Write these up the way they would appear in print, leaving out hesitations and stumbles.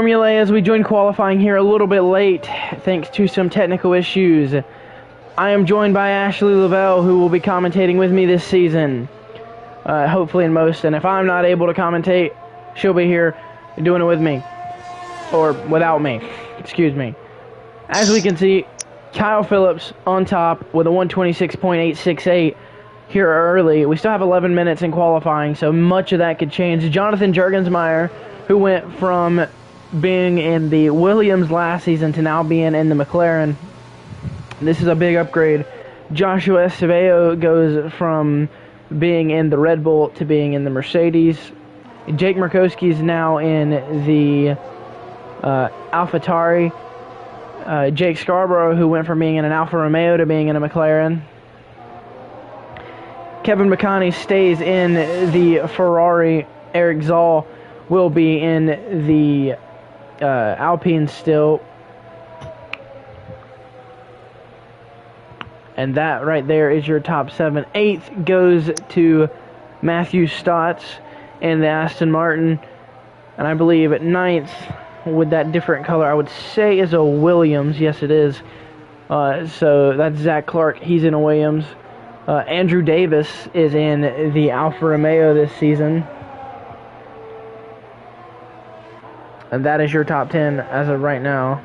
Formula as we join qualifying here a little bit late, thanks to some technical issues. I am joined by Ashley Lavelle, who will be commentating with me this season, hopefully in most. And if I'm not able to commentate, she'll be here doing it with me, or without me, excuse me. As we can see, Kyle Phillips on top with a 126.868 here early. We still have 11 minutes in qualifying, so much of that could change. Jonathan Jurgensmeyer, who went from being in the Williams last season to now being in the McLaren. This is a big upgrade. Joshua Estevejo goes from being in the Red Bull to being in the Mercedes. Jake Murkowski is now in the AlphaTauri. Jake Scarborough, who went from being in an Alfa Romeo to being in a McLaren. Kevin McConney stays in the Ferrari. Eric Zoll will be in the Alpine still. And that right there is your top 7. 8th goes to Matthew Stotts in the Aston Martin. And I believe at 9th, with that different color, I would say is a Williams. Yes, it is. So that's Zach Clark. He's in a Williams. Andrew Davis is in the Alfa Romeo this season. And that is your top 10 as of right now.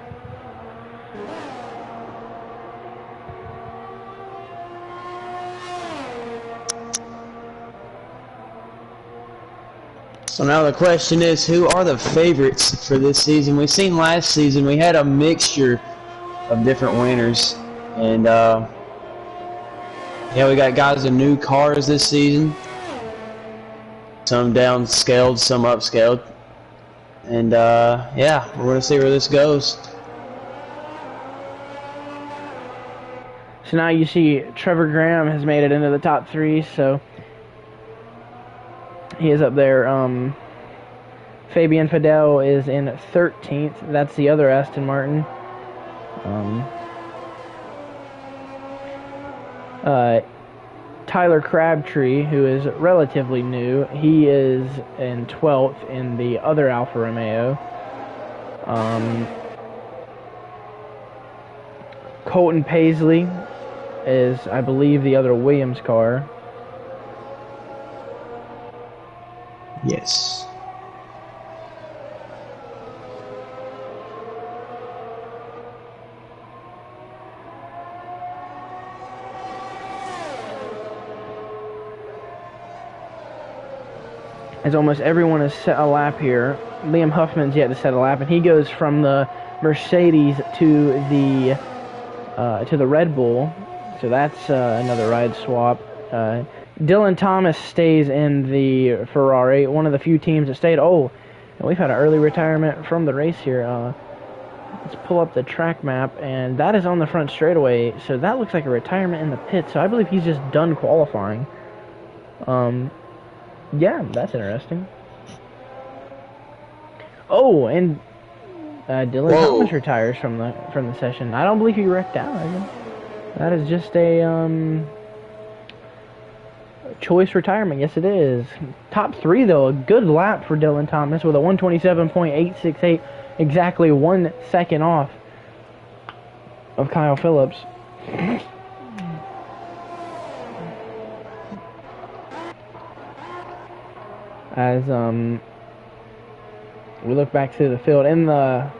So now the question is, who are the favorites for this season? We've seen last season we had a mixture of different winners. And yeah, we got guys in new cars this season. Some downscaled, some upscaled. And yeah, we're going to see where this goes. So now you see Trevor Graham has made it into the top 3, so he is up there. Fabian Fidel is in 13th. That's the other Aston Martin. Tyler Crabtree, who is relatively new, he is in 12th in the other Alfa Romeo. Colton Paisley is, I believe, the other Williams car. Yes. As almost everyone has set a lap here. Liam Huffman's yet to set a lap, and he goes from the Mercedes to the Red Bull. So that's another ride swap. Dylan Thomas stays in the Ferrari, one of the few teams that stayed. Oh, and we've had an early retirement from the race here. Let's pull up the track map, and that is on the front straightaway. So that looks like a retirement in the pit. So I believe he's just done qualifying. Yeah, that's interesting. Oh, and Dylan Thomas retires from the session. I don't believe he wrecked out. That is just a choice retirement. Yes, it is. Top 3 though, a good lap for Dylan Thomas with a 127.868, exactly 1 second off of Kyle Phillips. As we look back to the field in the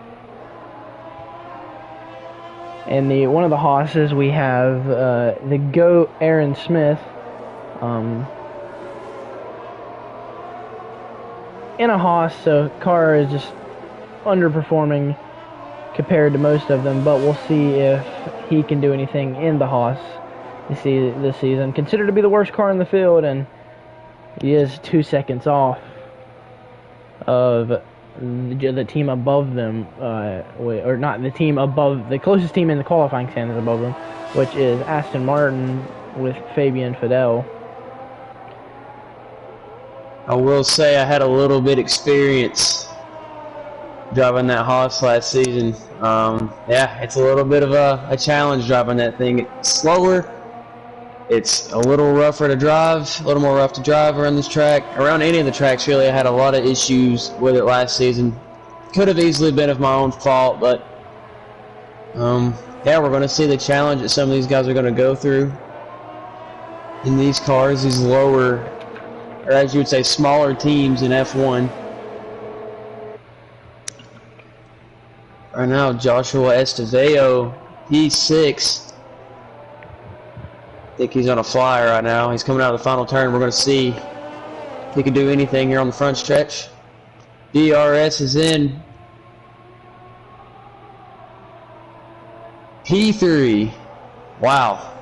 one of the Haas's, we have the GOAT Aaron Smith in a Haas, so car is just underperforming compared to most of them, but we'll see if he can do anything in the Haas this season. Considered to be the worst car in the field, and he is 2 seconds off of the team above them, or not the team above, the closest team in the qualifying standings above them, which is Aston Martin with Fabian Fidel. I will say I had a little bit experience driving that Haas last season. Yeah, it's a little bit of a challenge driving that thing. It's slower. It's a little rougher to drive, a little more rough to drive around this track. Around any of the tracks, really, I had a lot of issues with it last season. could have easily been of my own fault, but yeah, we're going to see the challenge that some of these guys are going to go through in these cars, these lower, or as you would say, smaller teams in F1. Right now, Joshua Esteveo, he's 6. I think he's on a fly right now. He's coming out of the final turn. We're going to see if he can do anything here on the front stretch. DRS is in. P3. Wow.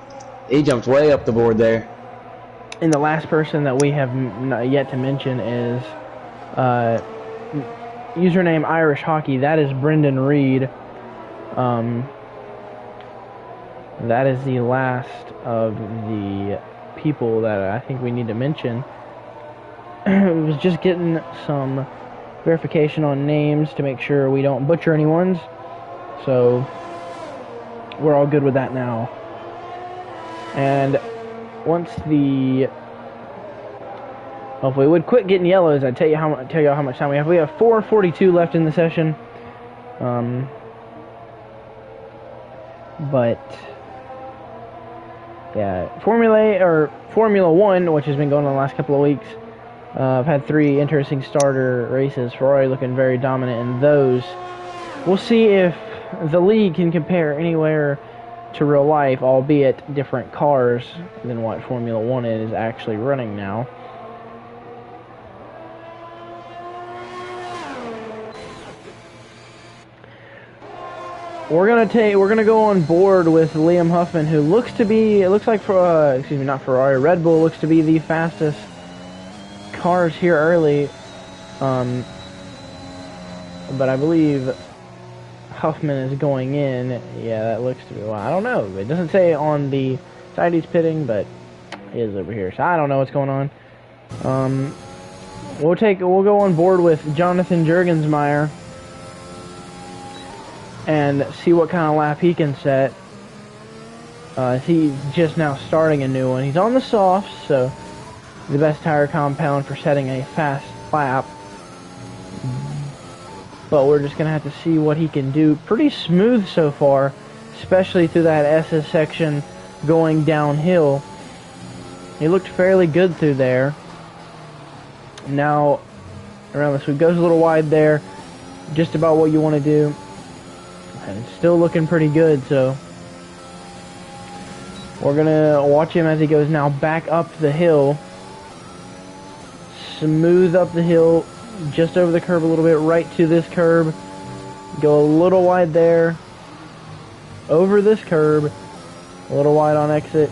He jumped way up the board there. And the last person that we have yet to mention is username Irish Hockey. That is Brendan Reed. That is the last of the people that I think we need to mention. It was just getting some verification on names to make sure we don't butcher anyone's. So we're all good with that now. And once the hopefully we would quit getting yellows, I'd tell you how much time we have. We have 4:42 left in the session. But yeah, Formula One, which has been going on the last couple of weeks. I've had 3 interesting starter races. Ferrari looking very dominant in those. We'll see if the league can compare anywhere to real life, albeit different cars than what Formula One is actually running now. We're gonna go on board with Liam Huffman, who looks like Red Bull looks to be the fastest cars here early. But I believe Huffman is going in. Yeah, that looks to be. Well, I don't know. It doesn't say on the side he's pitting, but he is over here, so I don't know what's going on. We'll go on board with Jonathan Jurgensmeyer and see what kind of lap he can set. He's just now starting a new one. He's on the softs, so the best tire compound for setting a fast lap. But we're just going to have to see what he can do. Pretty smooth so far, especially through that SS section going downhill. He looked fairly good through there. Now, around this, it goes a little wide there. Just about what you want to do. And it's still looking pretty good, so we're going to watch him as he goes now back up the hill. Smooth up the hill, just over the curb a little bit, right to this curb. Go a little wide there. Over this curb. A little wide on exit.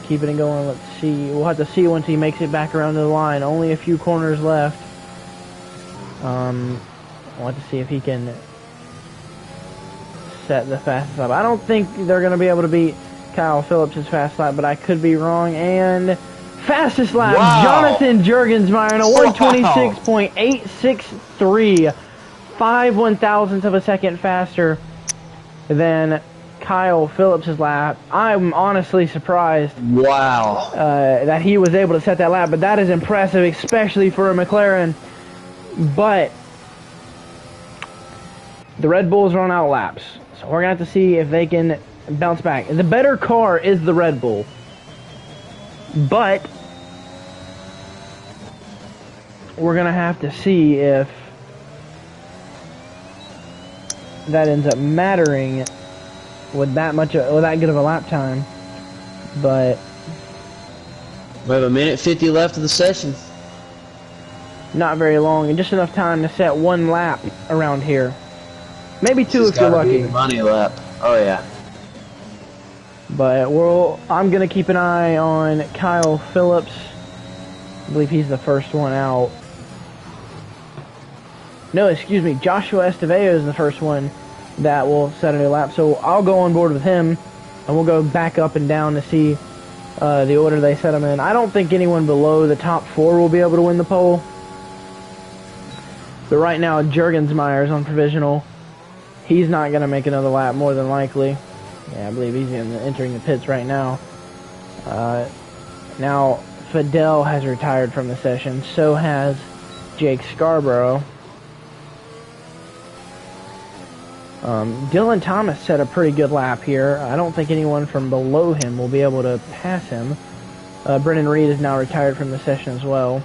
Keeping it going. Let's see. We'll have to see once he makes it back around to the line. Only a few corners left. We'll have to see if he can set the fastest lap. I don't think they're going to be able to beat Kyle Phillips' fast lap, but I could be wrong. And fastest lap, wow. Jonathan Jurgensmeyer in a 126.863, 5/1000ths of a second faster than Kyle Phillips' lap. I'm honestly surprised. Wow. That he was able to set that lap, but that is impressive, especially for a McLaren. But the Red Bulls run out laps, so we're going to have to see if they can bounce back. The better car is the Red Bull, but we're going to have to see if that ends up mattering with that good of a lap time. But we have 1:50 left of the session. Not very long, and just enough time to set 1 lap around here. Maybe 2 if you're lucky. The money lap. Oh yeah. But I'm gonna keep an eye on Kyle Phillips. I believe he's the first one out. No, excuse me. Joshua Esteveo is the first one that will set a new lap. So I'll go on board with him, and we'll go back up and down to see the order they set them in. I don't think anyone below the top 4 will be able to win the pole. But right now, Jurgensmeyer is on provisional. He's not going to make another lap, more than likely. Yeah, I believe he's entering the pits right now. Now, Fidel has retired from the session. So has Jake Scarborough. Dylan Thomas set a pretty good lap here. I don't think anyone from below him will be able to pass him. Brennan Reed is now retired from the session as well.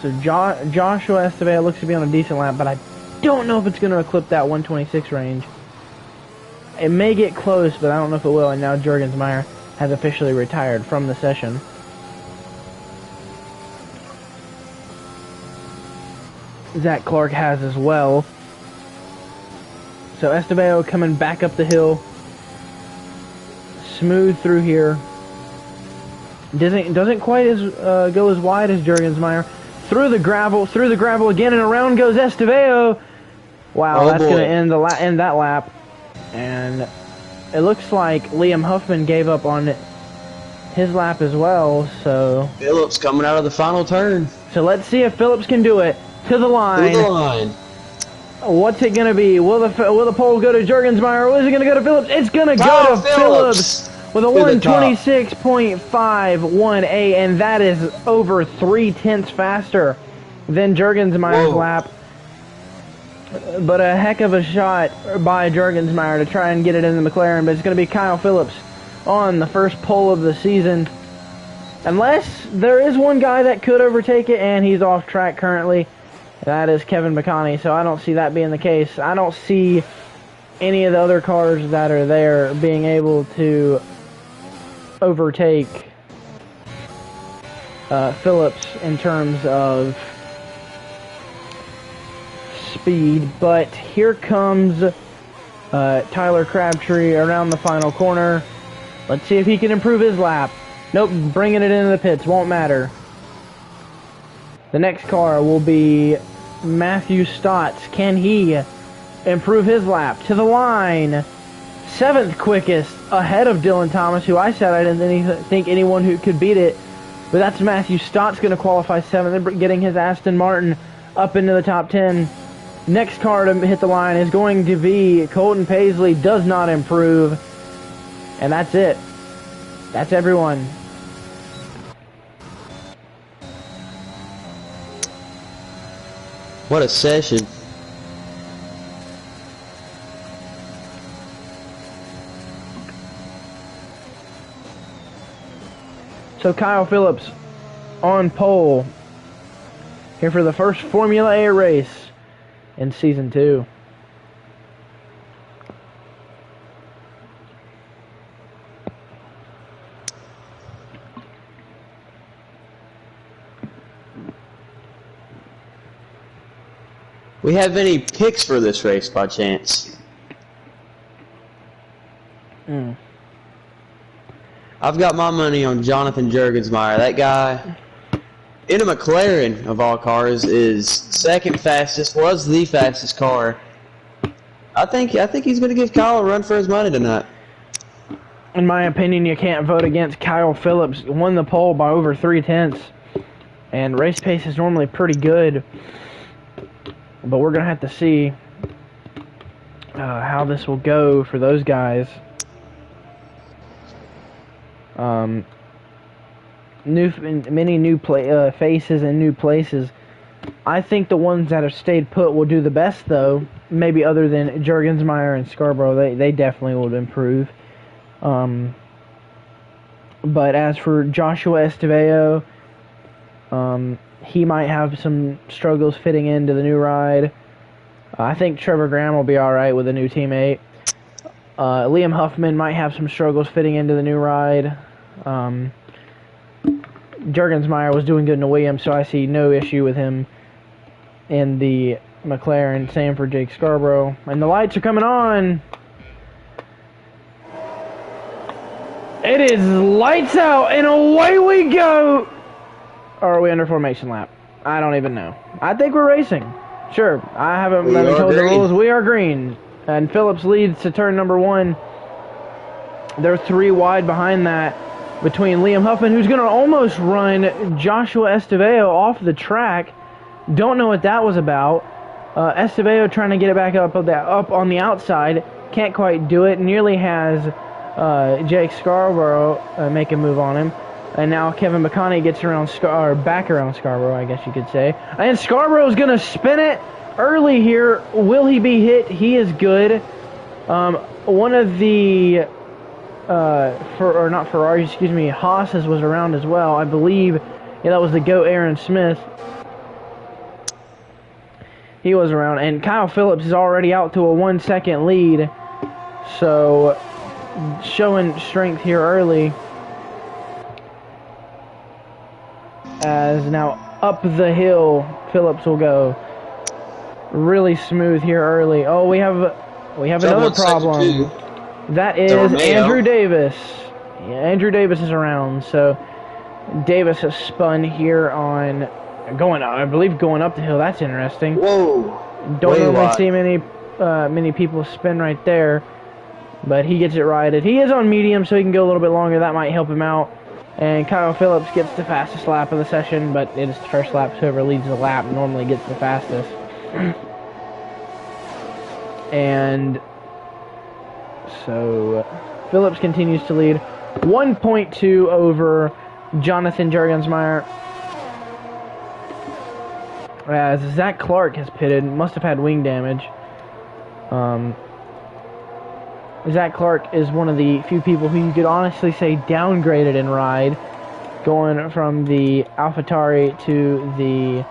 So Joshua Estevao looks to be on a decent lap, but I don't know if it's going to eclipse that 126 range. It may get close, but I don't know if it will. And now Jurgensmeyer has officially retired from the session. Zach Clark has as well. So Estevao coming back up the hill. Smooth through here. Doesn't quite go as wide as Jurgensmeyer. Through the gravel again, and around goes Estevao. Wow, that's going to end that lap. And it looks like Liam Huffman gave up on his lap as well. So Phillips coming out of the final turn. So let's see if Phillips can do it. To the line. To the line. What's it going to be? Will the pole go to Jurgensmeyer, or is it going to go to Phillips? It's going to go to Phillips with a 126.51A, and that is over 0.3 faster than Jurgensmeyer's lap. But a heck of a shot by Jurgensmeyer to try and get it in the McLaren, but it's going to be Kyle Phillips on the first pole of the season. Unless there is one guy that could overtake it, and he's off track currently. That is Kevin McConney, so I don't see that being the case. I don't see any of the other cars that are there being able to overtake Phillips in terms of speed. But here comes Tyler Crabtree around the final corner. Let's see if he can improve his lap. Nope, bringing it into the pits, won't matter. The next car will be Matthew Stotts. Can he improve his lap? To the line. 7th quickest, ahead of Dylan Thomas, who I said I didn't think anyone who could beat it. But that's Matthew Stotts going to qualify 7th, getting his Aston Martin up into the top 10. Next car to hit the line is going to be Colton Paisley. Does not improve. And that's it. That's everyone. What a session. So Kyle Phillips on pole here for the first Formula A race in Season 2. We have any picks for this race by chance? I've got my money on Jonathan Jurgensmeyer. That guy in a McLaren of all cars is second fastest, was the fastest car. I think he's going to give Kyle a run for his money tonight. In my opinion, you can't vote against Kyle Phillips. Won the pole by over 0.3, and race pace is normally pretty good. But we're going to have to see how this will go for those guys. Many new faces and new places. I think the ones that have stayed put will do the best, though. Maybe other than Jurgensmeyer and Scarborough, they definitely will improve. But as for Joshua Estevao, he might have some struggles fitting into the new ride. I think Trevor Graham will be alright with a new teammate. Liam Huffman might have some struggles fitting into the new ride. Jurgensmeyer was doing good in the Williams, so I see no issue with him in the McLaren. Same for Jake Scarborough. And the lights are coming on. It is lights out, and away we go. Or are we under formation lap? I don't even know. I think we're racing. Sure, I haven't been told the rules. We are green. And Phillips leads to turn number 1. They're 3 wide behind that between Liam Huffman, who's going to almost run Joshua Estevao off the track. Don't know what that was about. Estevao trying to get it back up on the outside. Can't quite do it. Nearly has Jake Scarborough make a move on him. And now Kevin Bacani gets around back around Scarborough, I guess you could say. And Scarborough's going to spin it early here. Will he be hit? He is good. One of the not Ferraris, excuse me, Haas's was around as well. I believe, yeah, that was the GOAT Aaron Smith. He was around, and Kyle Phillips is already out to a 1 second lead. So, showing strength here early. As now up the hill, Phillips will go. Really smooth here early. Oh, we have another problem. That is Andrew Davis. Yeah, Andrew Davis is around. So Davis has spun here on I believe going up the hill. That's interesting. Whoa! Don't normally see many people spin right there, but he gets it righted. He is on medium, so he can go a little bit longer. That might help him out. And Kyle Phillips gets the fastest lap of the session, but it is the first lap, so whoever leads the lap normally gets the fastest. And so Phillips continues to lead 1.2 over Jonathan Jurgensmeyer. As Zach Clark has pitted, must have had wing damage. Zach Clark is one of the few people who you could honestly say downgraded in ride, going from the AlphaTauri to the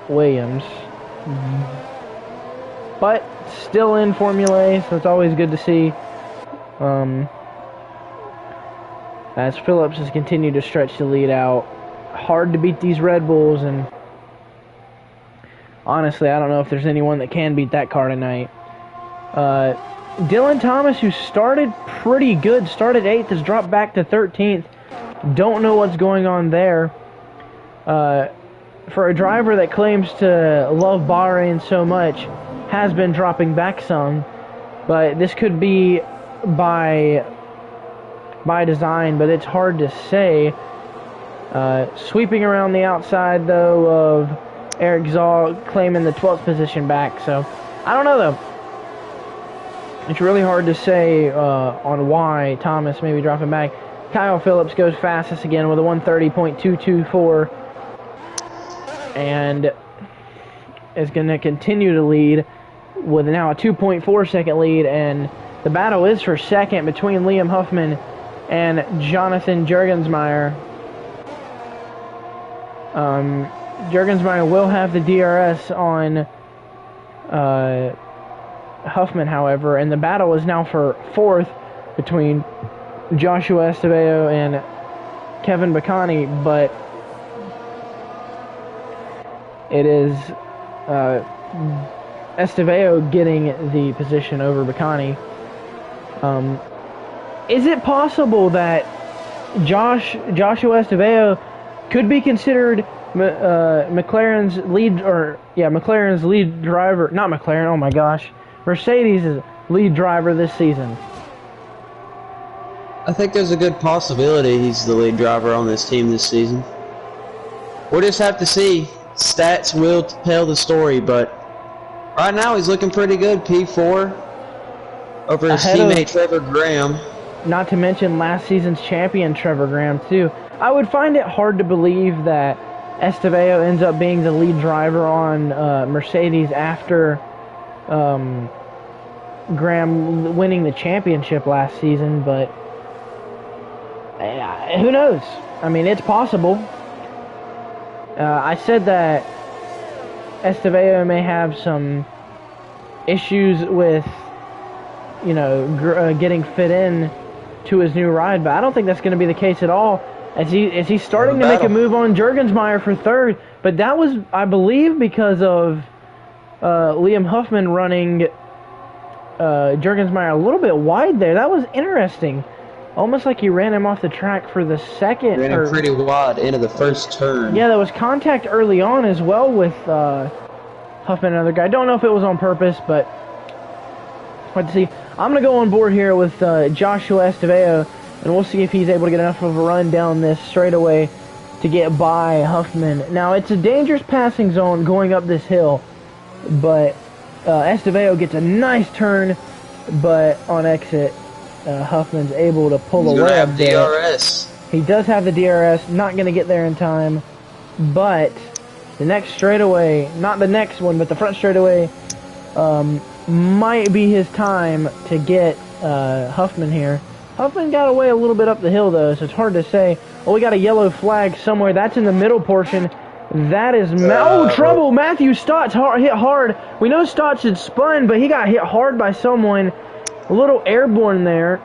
Williams. But still in Formula A, so it's always good to see. As Phillips has continued to stretch the lead out. Hard to beat these Red Bulls, and honestly, I don't know if there's anyone that can beat that car tonight. Dylan Thomas, who started pretty good, started 8th, has dropped back to 13th. Don't know what's going on there. For a driver that claims to love Bahrain so much, has been dropping back some, but this could be by design, but it's hard to say. Sweeping around the outside, though, of Eric Zaw, claiming the 12th position back, so I don't know, though. It's really hard to say on why Thomas may be dropping back. Kyle Phillips goes fastest again with a 130.224 and is going to continue to lead with now a 2.4 second lead, and the battle is for second between Liam Huffman and Jonathan Jurgensmeyer. Jurgensmeyer will have the DRS on Huffman, however, and the battle is now for fourth between Joshua Estevao and Kevin Bacani, but it is Estevao getting the position over Bacani. Is it possible that Joshua Estevao could be considered McLaren's lead driver? Not McLaren, oh my gosh. Mercedes' lead driver this season. I think there's a good possibility he's the lead driver on this team this season. We'll just have to see. Stats will tell the story, but right now he's looking pretty good. P4 over his teammate Trevor Graham. Not to mention last season's champion Trevor Graham too. I would find it hard to believe that Estevao ends up being the lead driver on Mercedes after Graham winning the championship last season, but who knows? I mean, it's possible. I said that Estevao may have some issues with, getting fit in to his new ride, but I don't think that's going to be the case at all. As he's starting to make a move on Jurgensmeyer for third, but that was, I believe, because of Liam Huffman running Jurgensmeyer a little bit wide there. That was interesting. Almost like he ran him off the track for the second. Ran him pretty wide into the first turn. Yeah, there was contact early on as well with Huffman and another guy. I don't know if it was on purpose, but let's see. I'm going to go on board here with Joshua Estevao, and we'll see if he's able to get enough of a run down this straightaway to get by Huffman. Now, it's a dangerous passing zone going up this hill, but Estevao gets a nice turn, but on exit, Huffman's able to pull He's away gonna a have bit. DRS. He does have the DRS, not going to get there in time, but the next straightaway, not the next one, but the front straightaway, might be his time to get Huffman here. Huffman got away a little bit up the hill, though, so it's hard to say. Oh, we got a yellow flag somewhere. That's in the middle portion. That is... trouble! Matthew Stotts hit hard. We know Stotts had spun, but he got hit hard by someone. A little airborne there.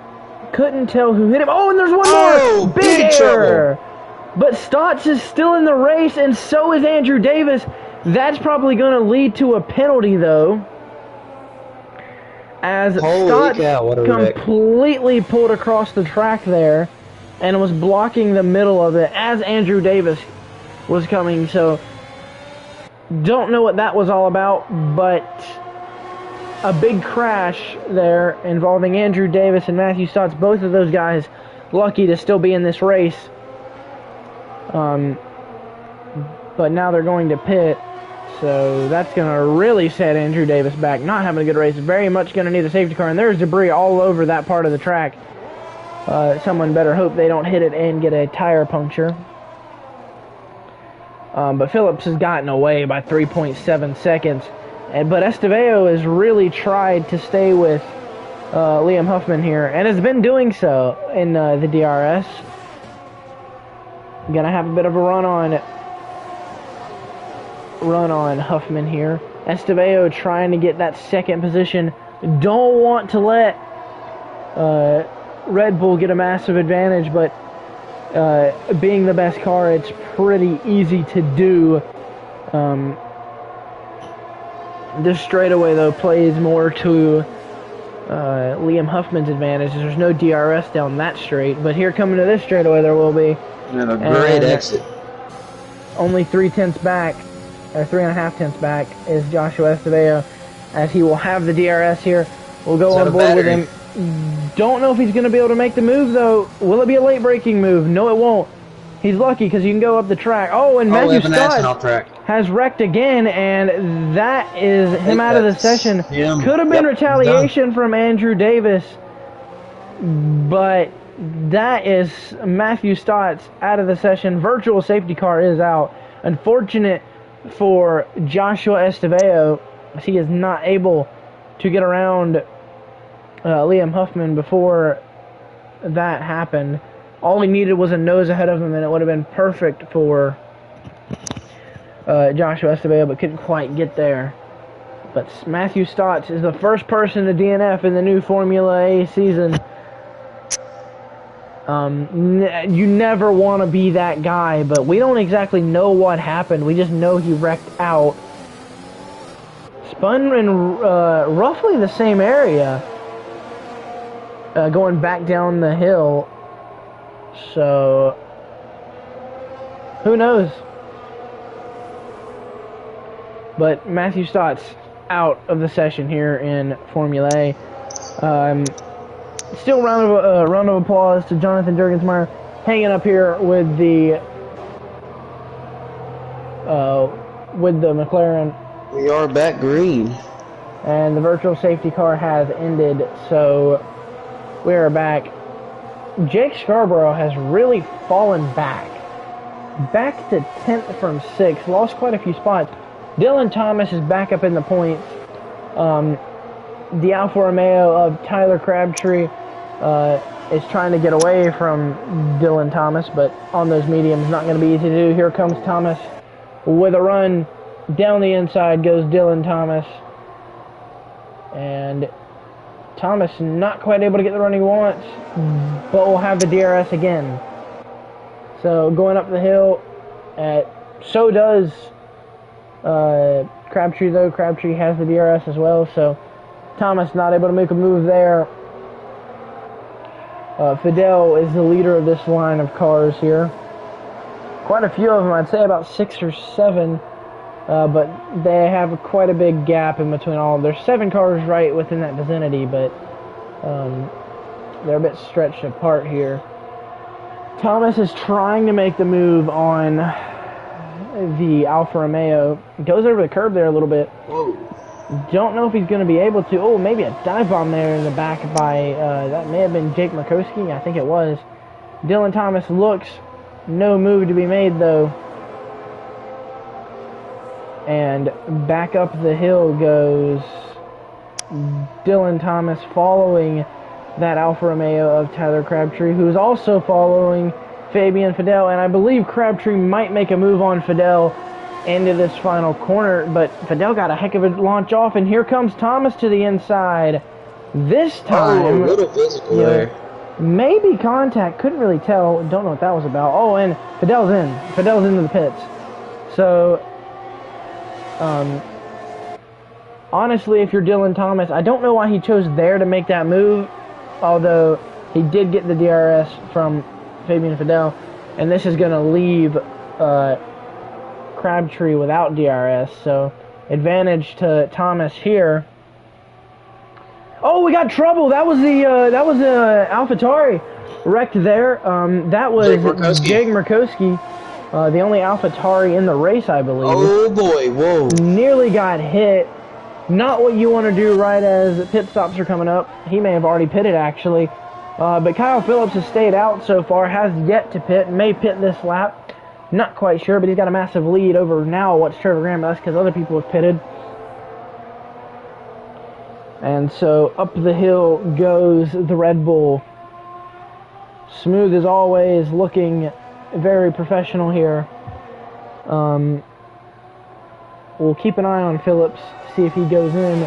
Couldn't tell who hit him. Oh, and there's one more! Big error! Trouble. But Stotts is still in the race, and so is Andrew Davis. That's probably going to lead to a penalty, though. As Stotts completely pulled across the track there and was blocking the middle of it as Andrew Davis was coming. So, don't know what that was all about, but a big crash there involving Andrew Davis and Matthew Stotts. Both of those guys lucky to still be in this race. But now they're going to pit. So that's going to really set Andrew Davis back. Not having a good race. Very much going to need a safety car. And there's debris all over that part of the track. Someone better hope they don't hit it and get a tire puncture. But Phillips has gotten away by 3.7 seconds. But Estevao has really tried to stay with Liam Huffman here. And has been doing so in the DRS. Going to have a bit of a run on Huffman here. Estevao trying to get that second position. Don't want to let Red Bull get a massive advantage, but being the best car, it's pretty easy to do. This straightaway, though, plays more to Liam Huffman's advantage. There's no DRS down that straight, but here coming to this straightaway, there will be. And a great exit. Only 3/10 back, or 3.5 tenths back, is Joshua Estevao, as he will have the DRS here. We'll go on board with him. Don't know if he's going to be able to make the move, though. Will it be a late braking move? No, it won't. He's lucky because you can go up the track. Oh, and Matthew Scott has wrecked again, and that is him out of the session. Could have been retaliation from Andrew Davis, but that is Matthew Stotts out of the session. Virtual safety car is out. Unfortunate for Joshua Estevao, as he is not able to get around Liam Huffman before that happened. All he needed was a nose ahead of him, and it would have been perfect for Joshua Estevao, but couldn't quite get there. But Matthew Stotts is the first person to DNF in the new Formula A season. You never want to be that guy, but we don't exactly know what happened. We just know he wrecked out. Spun in roughly the same area, going back down the hill. So, who knows? But Matthew Stotts out of the session here in Formula A. Still round of applause to Jonathan Jurgensmeyer, hanging up here with the McLaren. We are back green. And the virtual safety car has ended, so we are back. Jake Scarborough has really fallen back to 10th from 6th, lost quite a few spots. Dylan Thomas is back up in the points. The Alfa Romeo of Tyler Crabtree is trying to get away from Dylan Thomas, but on those mediums, not going to be easy to do. Here comes Thomas with a run. Down the inside goes Dylan Thomas. And Thomas not quite able to get the run he wants, but will have the DRS again. So going up the hill, so does Crabtree, though. Crabtree has the DRS as well, so Thomas not able to make a move there. Fidel is the leader of this line of cars here. Quite a few of them, I'd say about 6 or 7, but they have quite a big gap in between all of them. There's 7 cars right within that vicinity, but they're a bit stretched apart here. Thomas is trying to make the move on the Alfa Romeo. Goes over the curb there a little bit. Whoa. Don't know if he's going to be able to. Oh, maybe a dive bomb there in the back by, that may have been Jake Murkowski. I think it was. Dylan Thomas looks. No move to be made, though. And back up the hill goes Dylan Thomas, following that Alfa Romeo of Tyler Crabtree, who's also following Fabian Fidel. And I believe Crabtree might make a move on Fidel into this final corner, but Fidel got a heck of a launch off, and here comes Thomas to the inside. This time, a little physical there. Maybe contact, couldn't really tell, don't know what that was about. Oh, and Fidel's into the pits. So, honestly, if you're Dylan Thomas, I don't know why he chose there to make that move, although he did get the DRS from Fabian Fidel, and this is going to leave Crabtree without DRS, so advantage to Thomas here. Oh, we got trouble. That was the AlphaTauri wrecked there. That was Jake Murkowski, the only AlphaTauri in the race, I believe. Oh boy, whoa! Nearly got hit. Not what you want to do right as pit stops are coming up. He may have already pitted actually, but Kyle Phillips has stayed out so far. Has yet to pit. May pit this lap. Not quite sure, but he's got a massive lead over now what's Trevor Graham. That's because other people have pitted. And so up the hill goes the Red Bull. Smooth as always, looking very professional here. We'll keep an eye on Phillips to see if he goes in.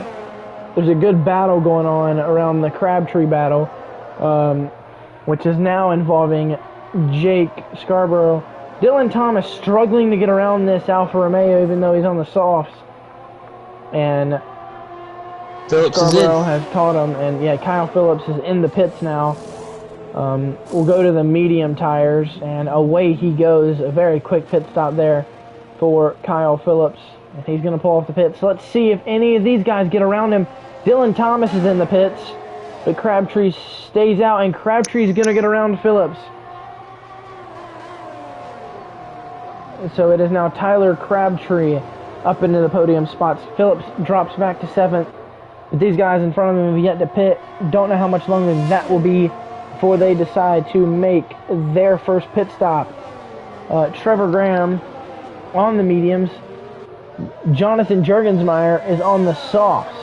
There's a good battle going on around the Crabtree battle, which is now involving Jake Scarborough. Dylan Thomas struggling to get around this Alfa Romeo, even though he's on the softs. And Phillips Scarborough has caught him, and yeah, Kyle Phillips is in the pits now. We'll go to the medium tires, and away he goes. A very quick pit stop there for Kyle Phillips. And he's going to pull off the pits. So let's see if any of these guys get around him. Dylan Thomas is in the pits, but Crabtree stays out, and Crabtree's going to get around Phillips. So it is now Tyler Crabtree up into the podium spots. Phillips drops back to 7th. But these guys in front of him have yet to pit. Don't know how much longer that will be before they decide to make their first pit stop. Trevor Graham on the mediums. Jonathan Jurgensmeyer is on the softs.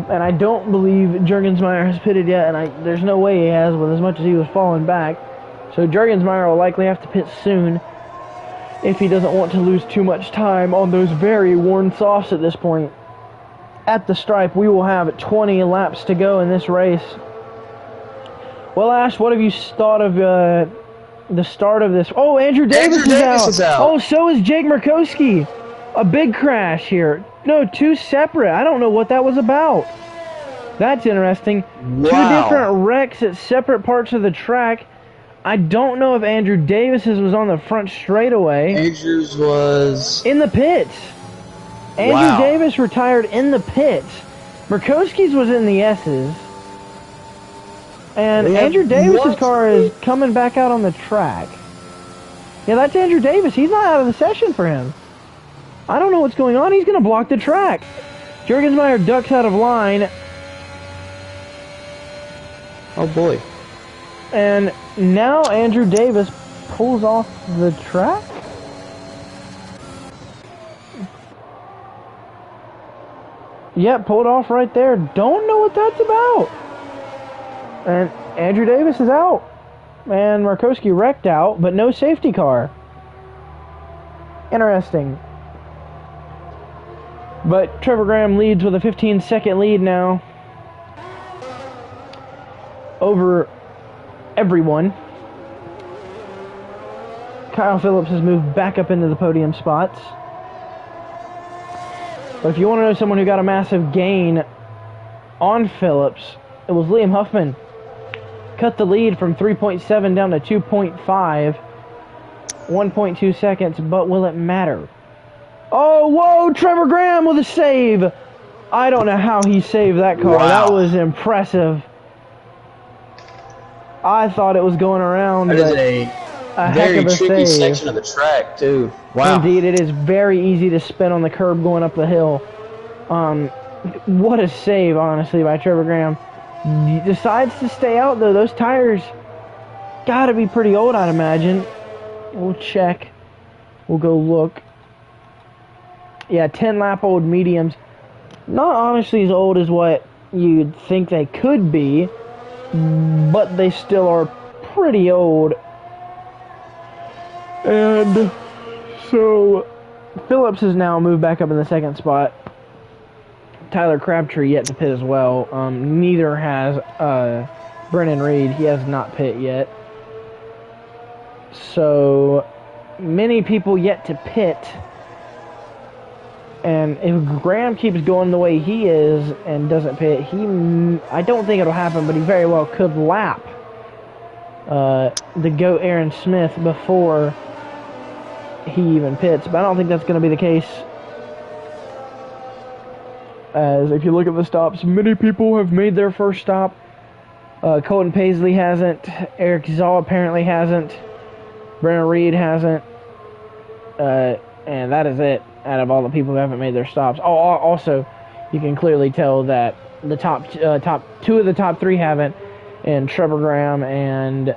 And I don't believe Jurgensmeyer has pitted yet, and there's no way he has with as much as he was falling back. So Jurgensmeyer will likely have to pit soon if he doesn't want to lose too much time on those very worn softs at this point. At the stripe, we will have 20 laps to go in this race. Well, Ash, what have you thought of the start of this? Oh, Andrew Davis is out. Oh, so is Jake Murkowski. A big crash here. No, two separate. I don't know what that was about. That's interesting. Wow. Two different wrecks at separate parts of the track. I don't know if Andrew Davis's was on the front straightaway. Andrew's was in the pits. Andrew Davis retired in the pits. Murkowski's was in the S's. And Andrew Davis's car is coming back out on the track. Yeah, that's Andrew Davis. He's not out of the session for him. I don't know what's going on. He's going to block the track. Jurgensmeyer ducks out of line. Oh boy. And now Andrew Davis pulls off the track. Yep, pulled off right there. Don't know what that's about. And Andrew Davis is out. And Murkowski wrecked out, but no safety car. Interesting. But Trevor Graham leads with a 15-second lead now over everyone. Kyle Phillips has moved back up into the podium spots. But if you want to know someone who got a massive gain on Phillips, it was Liam Huffman. Cut the lead from 3.7 down to 2.5. 1.2 seconds, but will it matter? Oh, whoa, Trevor Graham with a save. I don't know how he saved that car. Wow. That was impressive. I thought it was going around. That is a very tricky section of the track, too. Wow. Indeed, it is very easy to spin on the curb going up the hill. What a save, honestly, by Trevor Graham. He decides to stay out, though. Those tires gotta be pretty old, I'd imagine. We'll check. We'll go look. Yeah, 10-lap-old mediums. Not honestly as old as what you'd think they could be, but they still are pretty old. And so Phillips has now moved back up in the second spot. Tyler Crabtree yet to pit as well. Neither has Brennan Reed. He has not pit yet. So many people yet to pit. And if Graham keeps going the way he is and doesn't pit, I don't think it'll happen, but he very well could lap the GOAT Aaron Smith before he even pits. But I don't think that's going to be the case. As if you look at the stops, many people have made their first stop. Colton Paisley hasn't. Eric Zaw apparently hasn't. Brennan Reed hasn't. And that is it out of all the people who haven't made their stops. Oh, also, you can clearly tell that the top two of the top three haven't, and Trevor Graham and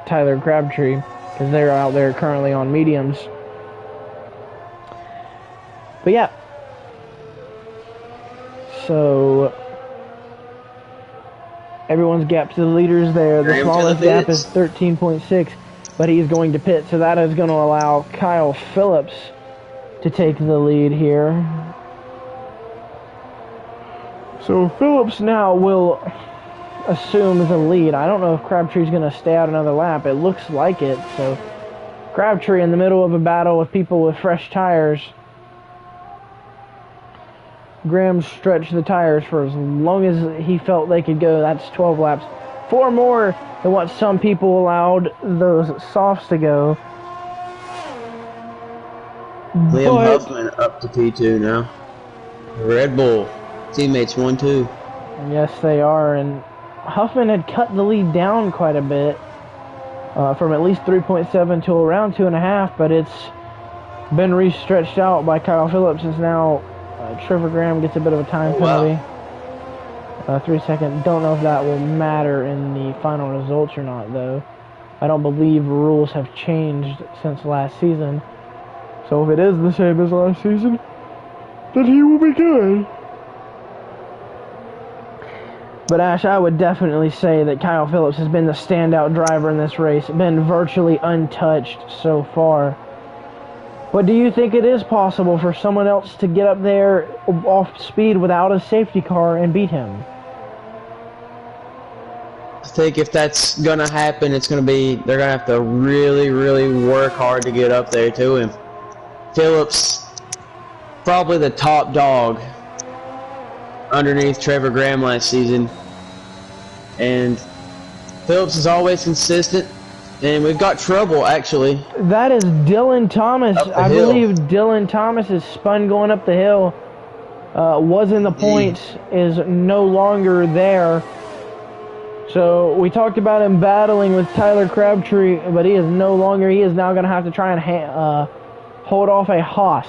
Tyler Crabtree, because they're out there currently on mediums. But yeah. So everyone's gap to the leaders there. The smallest gap is 13.6, but he's going to pit, so that is going to allow Kyle Phillips to take the lead here. So Phillips now will assume the lead. I don't know if Crabtree's going to stay out another lap. It looks like it. So Crabtree in the middle of a battle with people with fresh tires. Graham stretched the tires for as long as he felt they could go. That's 12 laps. 4 more than what some people allowed those softs to go. Liam Huffman up to P2 now. Red Bull. Teammates 1-2. Yes, they are. And Huffman had cut the lead down quite a bit. From at least 3.7 to around 2.5. But it's been re-stretched out by Kyle Phillips. It's now Trevor Graham gets a bit of a time penalty. 3 seconds. Don't know if that will matter in the final results or not, though. I don't believe rules have changed since last season. So if it is the same as last season, then he will be good. But Ash, I would definitely say that Kyle Phillips has been the standout driver in this race. Been virtually untouched so far. But do you think it is possible for someone else to get up there off speed without a safety car and beat him? I think if that's going to happen, it's going to be, they're going to have to really, really work hard to get up there to him. Phillips, probably the top dog underneath Trevor Graham last season. And Phillips is always consistent. And we've got trouble, actually. That is Dylan Thomas. I believe Dylan Thomas is spun going up the hill. Was in the points, is no longer there. So we talked about him battling with Tyler Crabtree, but he is no longer. He is now going to have to try and hold off a Haas.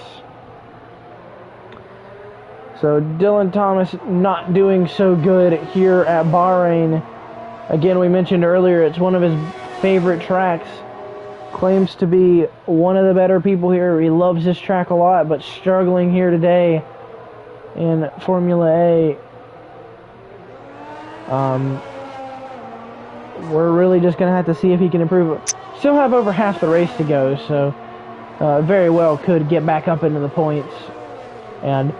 So Dylan Thomas not doing so good here at Bahrain. Again, we mentioned earlier it's one of his favorite tracks. Claims to be one of the better people here. He loves this track a lot, but struggling here today in Formula A. We're really just going to have to see if he can improve. Still have over half the race to go, so very well could get back up into the points. And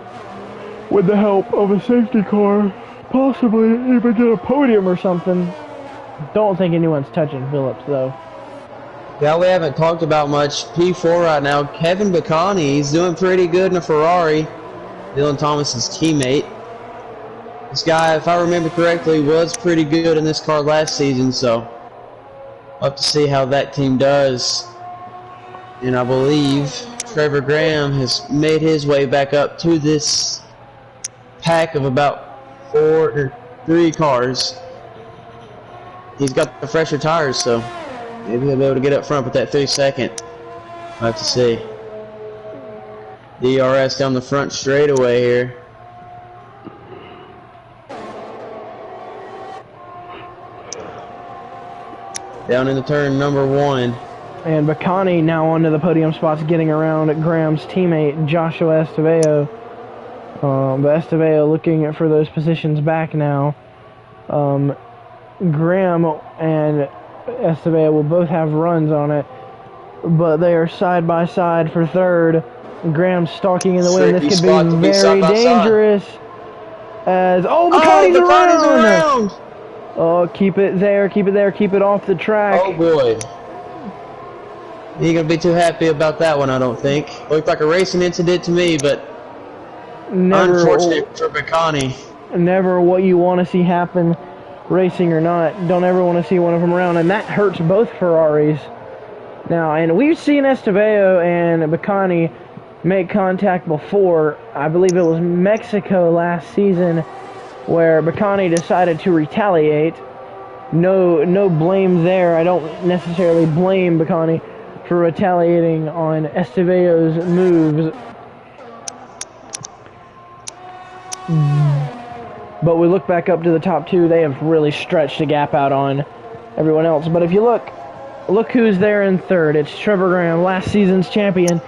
with the help of a safety car, possibly even get a podium or something. Don't think anyone's touching Phillips, though. Yeah, we haven't talked about much. P4 right now. Kevin Bacani, he's doing pretty good in a Ferrari. Dylan Thomas's teammate. This guy, if I remember correctly, was pretty good in this car last season, so we'll have to see how that team does. And I believe Trevor Graham has made his way back up to this pack of about 3 cars. He's got the fresher tires, so maybe he'll be able to get up front with that 3 second. We'll have to see. DRS down the front straightaway here. Down into turn number 1. And Bacani now onto the podium spots, getting around Graham's teammate, Joshua Estevao. But Estevao looking for those positions back now. Graham and Estevao will both have runs on it, but they are side by side for third. Graham's stalking in the way, and this could be very dangerous. As Bacani's around! Oh, keep it there, keep it off the track. Oh boy. You ain't gonna be too happy about that one, I don't think. Looked like a racing incident to me, but unfortunate for Bacani. Never what you want to see happen, racing or not. Don't ever want to see one of them around, and that hurts both Ferraris. Now, and we've seen Estevao and Bacani make contact before. I believe it was Mexico last season, where Bacani decided to retaliate. No blame there. I don't necessarily blame Bacani for retaliating on Estevao's moves. But we look back up to the top two. They have really stretched the gap out on everyone else. But if you look who's there in third. It's Trevor Graham, last season's champion.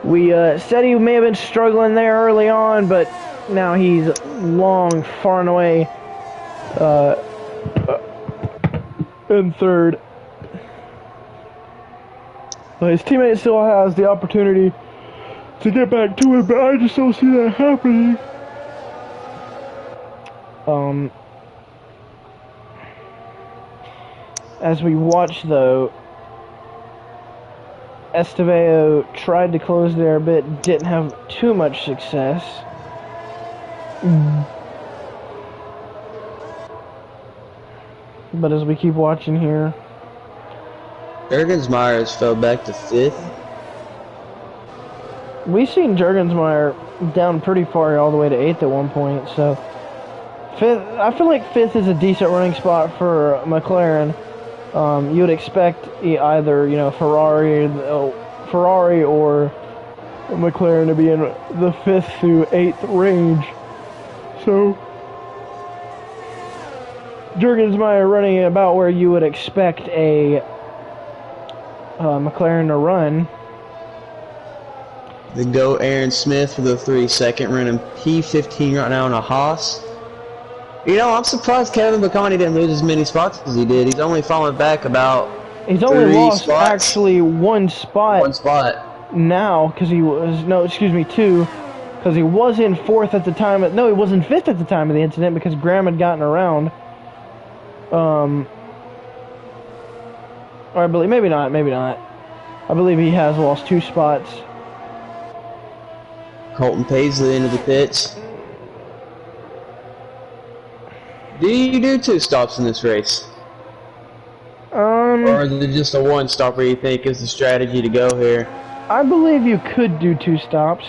We said he may have been struggling there early on, but now he's long, far and away in third. But his teammate still has the opportunity to get back to it, but I just don't see that happening. As we watch, though, Estevao tried to close there a bit, didn't have too much success. But as we keep watching here, Jurgensmeyer has fell back to 5th. We've seen Jurgensmeyer down pretty far, all the way to 8th at one point, so 5th, I feel like 5th is a decent running spot for McLaren. You would expect either, Ferrari or McLaren to be in the 5th to 8th range. So Jurgensmeyer running about where you would expect a McLaren to run. Then go Aaron Smith for the 3-second, running P15 right now on a Haas. I'm surprised Kevin Bacani didn't lose as many spots as he did. He's only fallen back about He's only lost spots. Actually one spot. One spot. Now, because he was, two, because he was in 4th at the time. No, he was in 5th at the time of the incident because Graham had gotten around. Or I believe, maybe not. I believe he has lost 2 spots. Colton Paisley into the pits. Do you do 2 stops in this race? Or is it just a 1 stop where you think is the strategy to go here? I believe you could do 2 stops,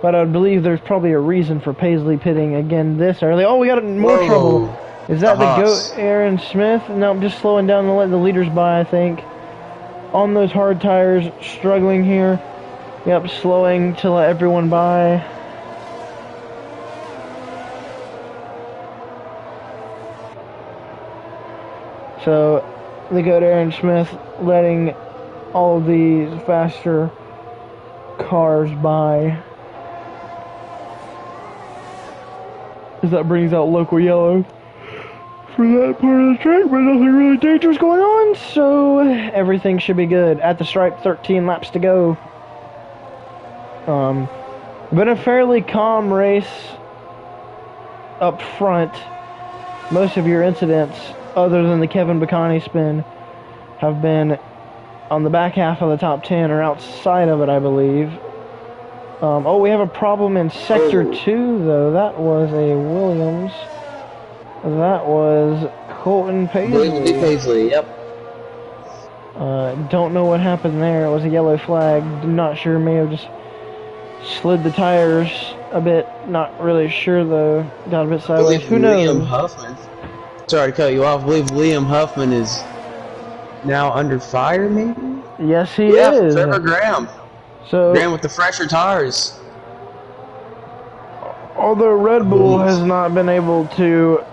but I believe there's probably a reason for Paisley pitting again this early. Oh, we got more trouble. Is that the GOAT Aaron Smith? No, I'm just slowing down to let the leaders by, I think. On those hard tires, struggling here. Yep, slowing to let everyone by. So, the GOAT Aaron Smith letting all of these faster cars by. As that brings out local yellow for that part of the track, but nothing really dangerous going on, so everything should be good. At the stripe, 13 laps to go. Been a fairly calm race up front. Most of your incidents, other than the Kevin Bacani spin, have been on the back half of the top 10 or outside of it, I believe. We have a problem in Sector 2, though. That was a Williams. That was Colton Paisley. Paisley, yep. Don't know what happened there. It was a yellow flag. Not sure. May have just slid the tires a bit. Not really sure, though. Got a bit sideways. Who knows? Liam Huffman. Sorry to cut you off. I believe Liam Huffman is now under fire, maybe? Yes, he is. Trevor Graham. So, Graham with the fresher tires. although Red Bull has not been able to,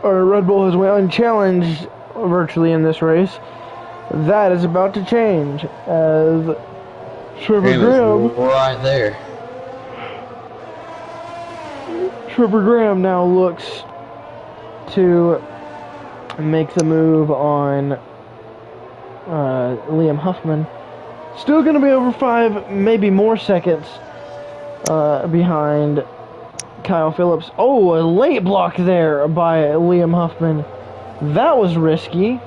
or Red Bull has went unchallenged virtually in this race, that is about to change as Trevor Graham right there. Trevor Graham now looks to make the move on Liam Huffman. Still going to be over 5, maybe more seconds behind Kyle Phillips. Oh, a late block there by Liam Huffman. That was risky.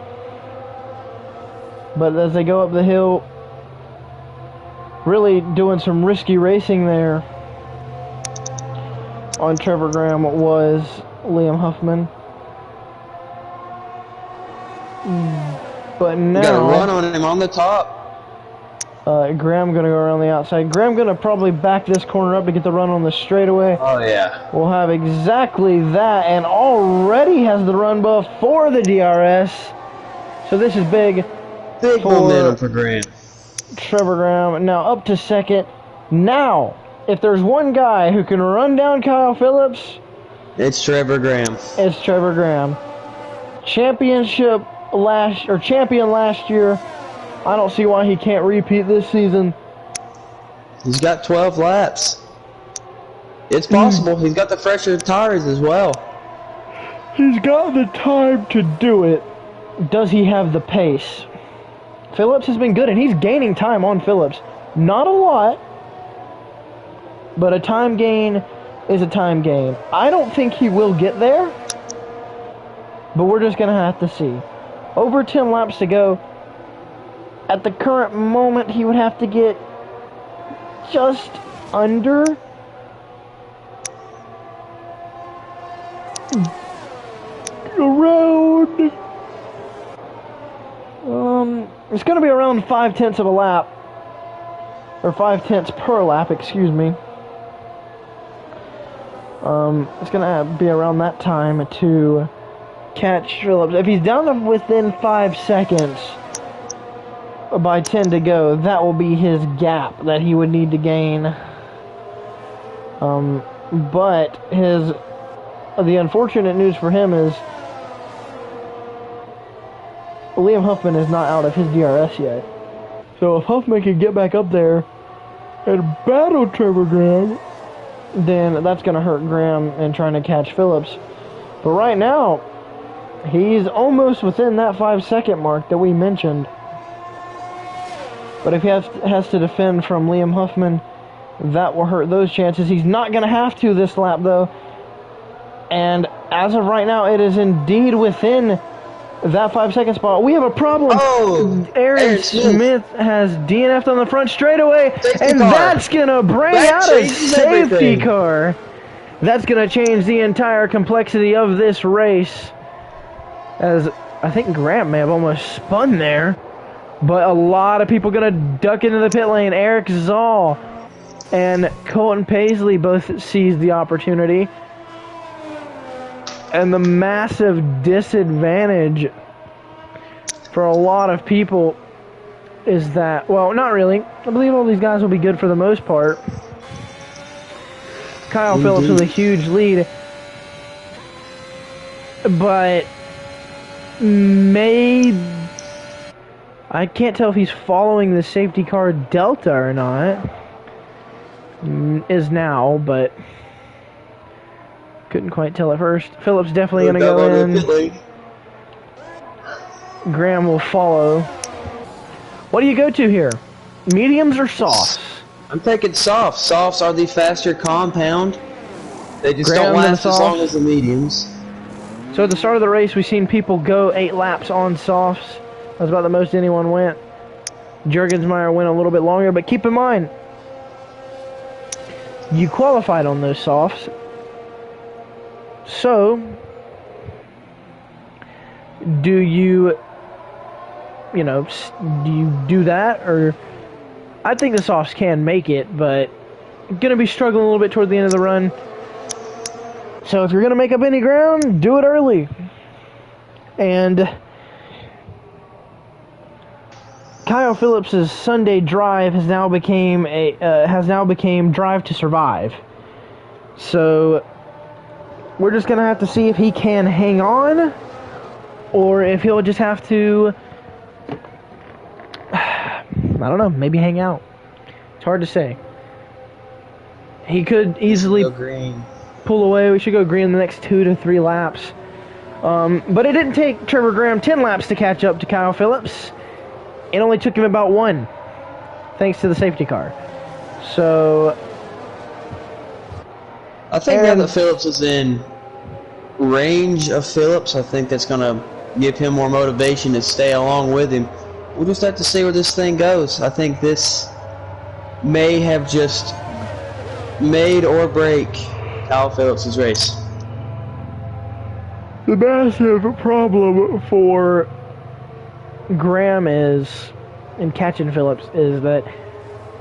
But as they go up the hill, really doing some risky racing there on Trevor Graham was Liam Huffman. But now... You got a run on him on the top. Graham going to go around the outside. Graham going to probably back this corner up to get the run on the straightaway. Oh, yeah. We'll have exactly that, and already has the run buff for the DRS. So this is big. Big momentum for Graham. Trevor Graham now up to second. Now, if there's one guy who can run down Kyle Phillips, it's Trevor Graham. It's Trevor Graham. Champion last year. I don't see why he can't repeat this season. He's got 12 laps. It's possible. He's got the fresher tires as well. He's got the time to do it. Does he have the pace? Phillips has been good, and he's gaining time on Phillips. Not a lot, but a time gain is a time gain. I don't think he will get there, but we're just going to have to see. Over 10 laps to go. At the current moment, he would have to get just under around it's going to be around 5/10 of a lap, or 5/10 per lap, excuse me. It's going to be around that time to catch Phillips. If he's down to within 5 seconds by 10 to go, that will be his gap that he would need to gain. But the unfortunate news for him is Liam Huffman is not out of his DRS yet. So if Huffman can get back up there and battle Trevor Graham, then that's going to hurt Graham in trying to catch Phillips. But right now, he's almost within that 5-second mark that we mentioned. But if he has to defend from Liam Huffman, that will hurt those chances. He's not going to have to this lap, though. And as of right now, it is indeed within that 5-second spot. We have a problem. Oh, Aaron Smith has DNF'd on the front straightaway, and that's going to bring out a safety car. That's going to change the entire complexity of this race. As I think Graham may have almost spun there. But a lot of people going to duck into the pit lane. Eric Zoll and Colton Paisley both seized the opportunity. And the massive disadvantage for a lot of people is that, well, not really. I believe all these guys will be good for the most part. Kyle Phillips with a huge lead. But I can't tell if he's following the safety car Delta or not. Is now, but couldn't quite tell at first. Phillips definitely going to go in. Graham will follow. What do you go to here? Mediums or softs? I'm taking softs. Softs are the faster compound. They just don't last as long as the mediums. So at the start of the race, we've seen people go 8 laps on softs. That's about the most anyone went. Jurgensmeyer went a little bit longer, but keep in mind, you qualified on those softs. So, do you do that? Or, I think the softs can make it, but going to be struggling a little bit toward the end of the run. So if you're going to make up any ground, do it early. And Kyle Phillips's Sunday drive has now became Drive to Survive. So we're just gonna have to see if he can hang on, or if he'll just have to, I don't know, maybe hang out. It's hard to say. He could easily pull away. We should go green in the next 2 to 3 laps. But it didn't take Trevor Graham 10 laps to catch up to Kyle Phillips. It only took him about 1, thanks to the safety car. So I think now that Phillips is in range of Phillips, I think that's going to give him more motivation to stay along with him. We'll just have to see where this thing goes. I think this may have just made or break Kyle Phillips' race. The massive problem for Graham in catching Phillips is that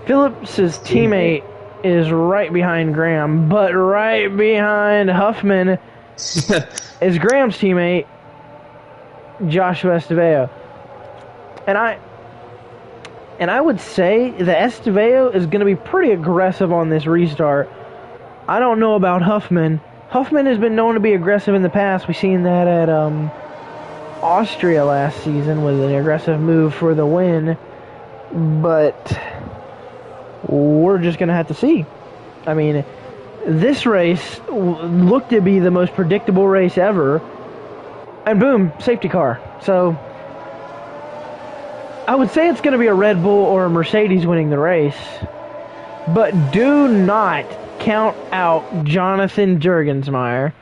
Phillips's teammate is right behind Graham, but right behind Huffman is Graham's teammate, Joshua Estevao. And I would say that Estevao is going to be pretty aggressive on this restart. I don't know about Huffman. Huffman has been known to be aggressive in the past. We've seen that at Austria last season with an aggressive move for the win. But we're just going to have to see. I mean, this race looked to be the most predictable race ever. And boom, safety car. So I would say it's going to be a Red Bull or a Mercedes winning the race. But do not count out Jonathan Jurgensmeyer.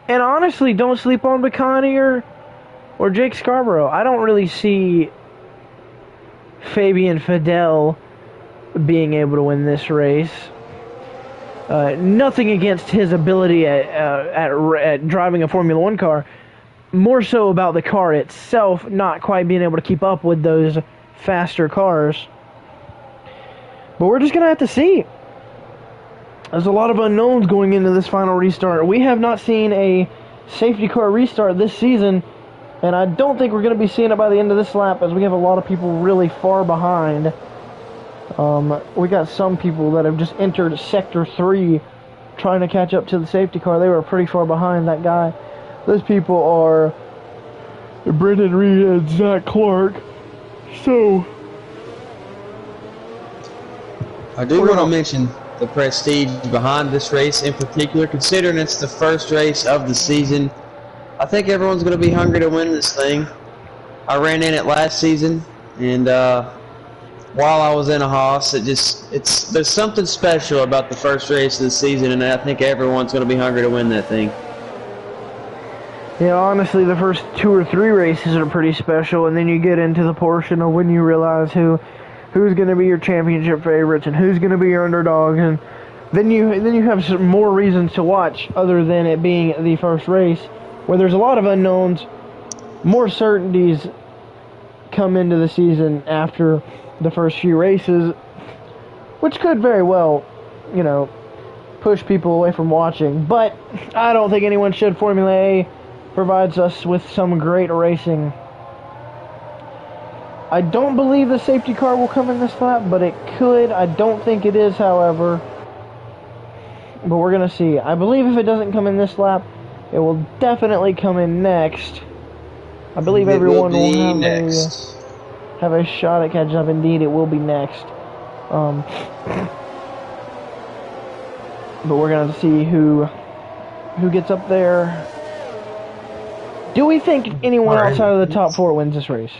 And honestly, don't sleep on Bacani or Jake Scarborough. I don't really see Fabian Fidel being able to win this race. Nothing against his ability at driving a Formula One car. More so about the car itself not quite being able to keep up with those faster cars. But we're just going to have to see. There's a lot of unknowns going into this final restart. We have not seen a safety car restart this season, and I don't think we're going to be seeing it by the end of this lap, as we have a lot of people really far behind. We got some people that have just entered Sector 3 trying to catch up to the safety car. They were pretty far behind that guy. Those people are Brendan Reed and Zach Clark. So I do want to mention the prestige behind this race in particular, considering it's the first race of the season. I think everyone's going to be hungry to win this thing. I ran in it last season, and while I was in a Haas, there's something special about the first race of the season, and I think everyone's going to be hungry to win that thing. Yeah, honestly, the first 2 or 3 races are pretty special, and then you get into the portion of when you realize who's going to be your championship favorites and who's going to be your underdogs, and then you have some more reasons to watch other than it being the first race, where there's a lot of unknowns. More certainties come into the season after the first few races, which could very well, push people away from watching. But I don't think anyone should. Formula A provides us with some great racing. I don't believe the safety car will come in this lap, but it could. I don't think it is, however. But we're going to see. I believe if it doesn't come in this lap, it will definitely come in next. I believe everyone will have a shot at catching up. Indeed, it will be next. But we're going to see who gets up there. Do we think anyone outside of the top 4 wins this race?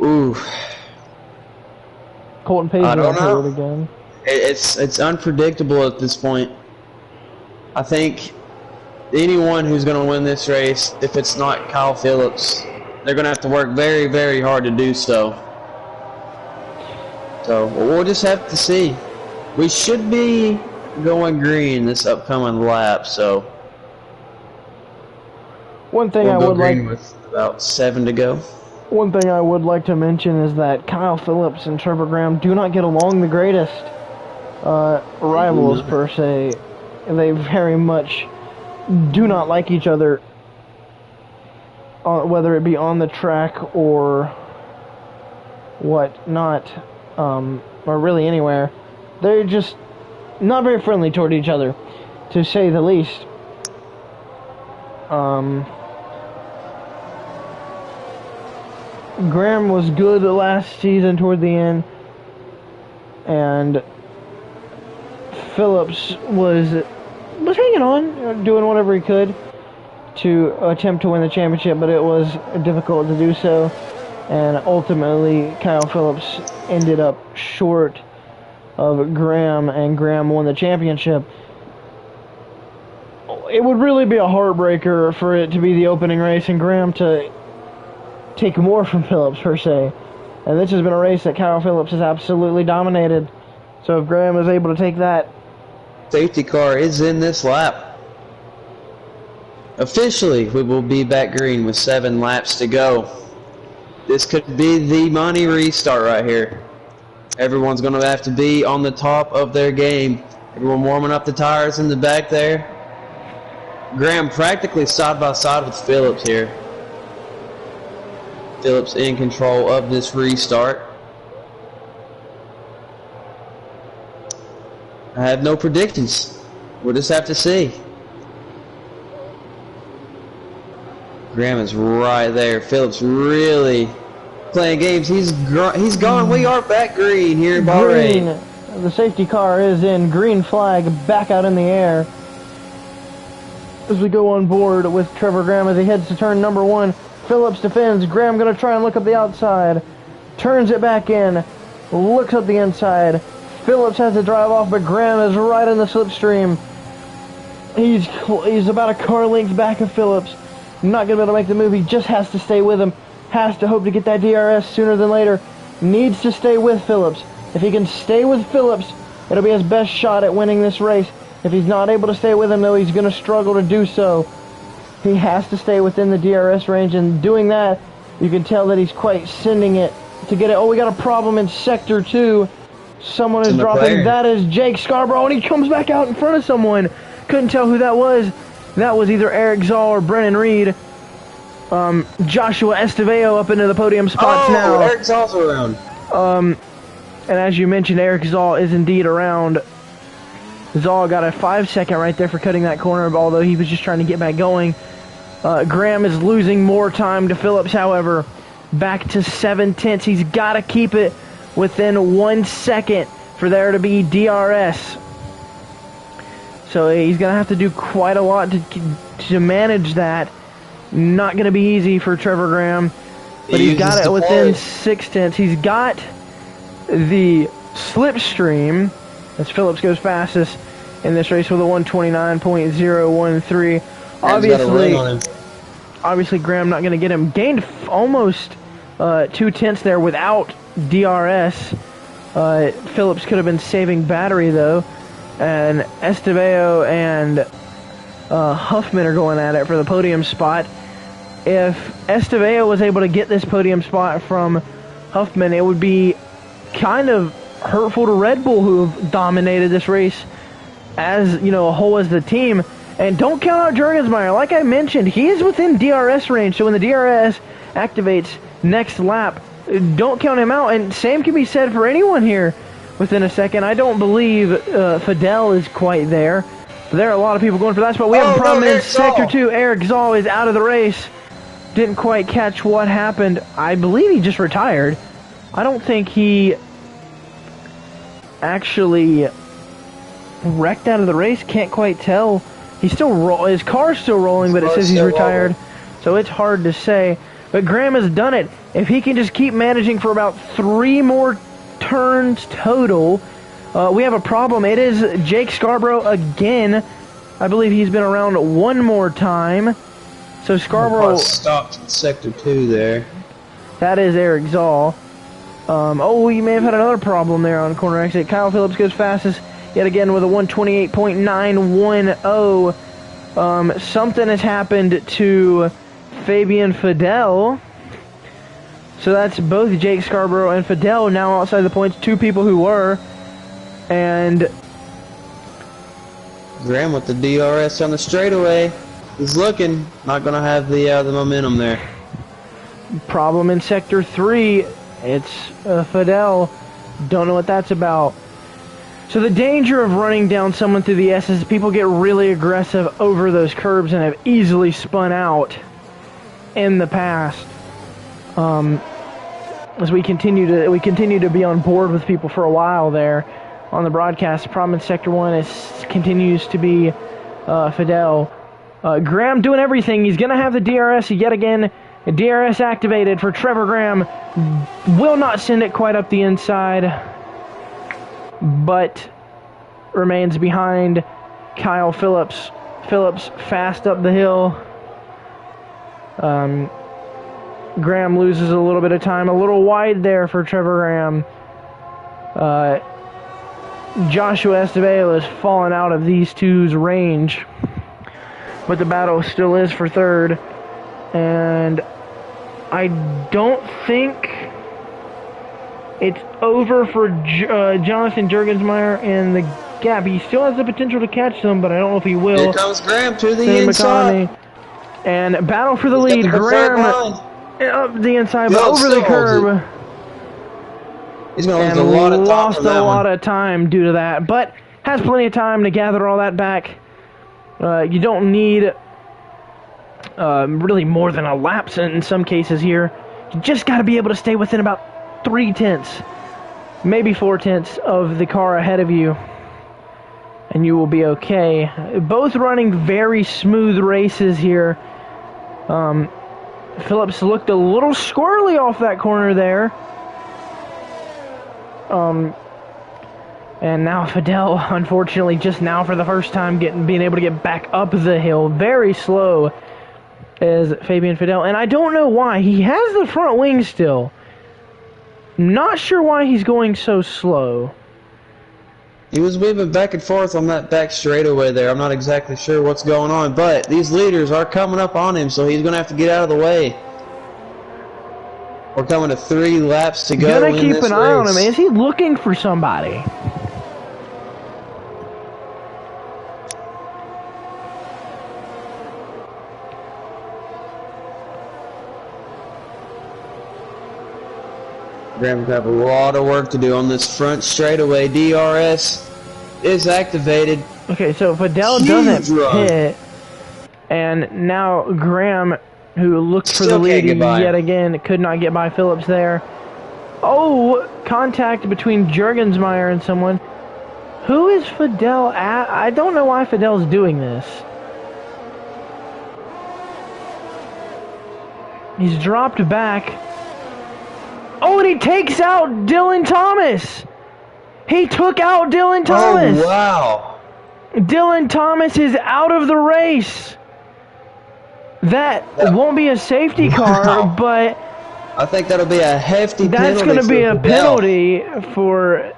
Ooh. Colton Page got hurt again. It's unpredictable at this point. I think anyone who's going to win this race, if it's not Kyle Phillips, they're going to have to work very, very hard to do so. So we'll just have to see. We should be going green this upcoming lap, so one thing I would like, with about 7 to go. One thing I would like to mention is that Kyle Phillips and Trevor Graham do not get along the greatest rivals per se. They very much do not like each other. whether it be on the track or whatnot, or really anywhere. They're just not very friendly toward each other, to say the least. Graham was good last season toward the end, and Phillips was hanging on, doing whatever he could to attempt to win the championship, but it was difficult to do so, and ultimately Kyle Phillips ended up short of Graham, and Graham won the championship. It would really be a heartbreaker for it to be the opening race and Graham to take more from Phillips, per se. And this has been a race that Kyle Phillips has absolutely dominated. So if Graham is able to take that... Safety car is in this lap. Officially, we will be back green with 7 laps to go. This could be the money restart right here. Everyone's going to have to be on the top of their game. Everyone warming up the tires in the back there. Graham practically side by side with Phillips here. Phillips in control of this restart. I have no predictions. We'll just have to see. Graham is right there. Phillips really playing games. He's gone. We are back green here in Bahrain. The safety car is in. Green flag back out in the air as we go on board with Trevor Graham as he heads to turn number 1. Phillips defends. Graham going to try and look up the outside. Turns it back in. Looks up the inside. Phillips has to drive off, but Graham is right in the slipstream. He's about a car length back of Phillips. Not going to be able to make the move. He just has to stay with him. Has to hope to get that DRS sooner than later. Needs to stay with Phillips. If he can stay with Phillips, it'll be his best shot at winning this race. If he's not able to stay with him, though, he's going to struggle to do so. He has to stay within the DRS range, and doing that, you can tell that he's quite sending it to get it. Oh, we got a problem in Sector 2. Someone is dropping. That is Jake Scarborough, and he comes back out in front of someone. Couldn't tell who that was. That was either Eric Zoll or Brennan Reed. Joshua Estevao up into the podium spots now. Eric Zoll's around. And as you mentioned, Eric Zoll is indeed around. Zoll got a 5-second right there for cutting that corner, although he was just trying to get back going. Graham is losing more time to Phillips, however. Back to 7/10. He's got to keep it within 1 second for there to be DRS. So he's going to have to do quite a lot to manage that. Not going to be easy for Trevor Graham. But he's got it within 6/10. He's got the slipstream as Phillips goes fastest in this race with a 129.013. Obviously Graham not going to get him. Gained almost 2/10 there without DRS. Phillips could have been saving battery though. And Estevao and Huffman are going at it for the podium spot. If Estevao was able to get this podium spot from Huffman, it would be kind of hurtful to Red Bull, who have dominated this race as, you know, a whole as the team. And don't count out Jurgensmeyer. Like I mentioned, he is within DRS range, so when the DRS activates next lap, don't count him out. And same can be said for anyone here within a second. I don't believe Fidel is quite there. There are a lot of people going for that spot. We have a problem in Sector 2. Eric Zoll is out of the race. Didn't quite catch what happened. I believe he just retired. I don't think he actually wrecked out of the race. Can't quite tell. He's still his car's still rolling, but it says he's retired. So it's hard to say. But Graham has done it. If he can just keep managing for about 3 more turns total, we have a problem. It is Jake Scarborough again. I believe he's been around one more time. So Scarborough stopped in Sector 2 there. That is Eric Zoll. Oh, you may have had another problem there on corner exit. Kyle Phillips goes fastest yet again with a 128.910. Something has happened to Fabian Fidel. So that's both Jake Scarborough and Fidel now outside the points. 2 people who were. And Graham with the DRS on the straightaway. He's looking. Not going to have the momentum there. Problem in Sector 3. It's Fidel. Don't know what that's about. So the danger of running down someone through the S is people get really aggressive over those curbs and have easily spun out in the past. As we continue to be on board with people for a while there on the broadcast. The problem in Sector 1 continues to be Fidel. Graham doing everything. He's going to have the DRS yet again. DRS activated for Trevor Graham. Will not send it quite up the inside, but remains behind Kyle Phillips. Phillips fast up the hill. Graham loses a little bit of time. A little wide there for Trevor Graham. Joshua Estevez has fallen out of these two's range, but the battle still is for third. And I don't think it's over for Jonathan Jurgensmeyer in the gap. He still has the potential to catch them, but I don't know if he will. Here comes Graham to the inside. And battle for the lead. Graham up the inside, but over the curb. He's going to lose a lot of time. Lost a lot of time due to that, but has plenty of time to gather all that back. You don't need really more than a lap in some cases here. You just got to be able to stay within about 3/10, maybe 4/10 of the car ahead of you, and you will be okay. Both running very smooth races here. Phillips looked a little squirrely off that corner there. And now Fidel, unfortunately, just now for the first time being able to get back up the hill. Very slow is Fabian Fidel. And I don't know why. He has the front wing still. Not sure why he's going so slow. He was weaving back and forth on that back straightaway there. I'm not exactly sure what's going on, but these leaders are coming up on him, so he's going to have to get out of the way. We're coming to 3 laps to go. Gonna keep an eye on him. Is he looking for somebody? Graham's got a lot of work to do on this front straightaway. DRS is activated. Okay, so Fidel doesn't pit, and now Graham, who looked for the lead yet again, could not get by Phillips there. Oh, contact between Jurgensmeyer and someone. Who is Fidel at? I don't know why Fidel's doing this. He's dropped back. Oh, and he takes out Dylan Thomas. He took out Dylan Thomas. Oh, wow. Dylan Thomas is out of the race. That won't be a safety car, but I think that'll be a hefty penalty. That's going to be a penalty for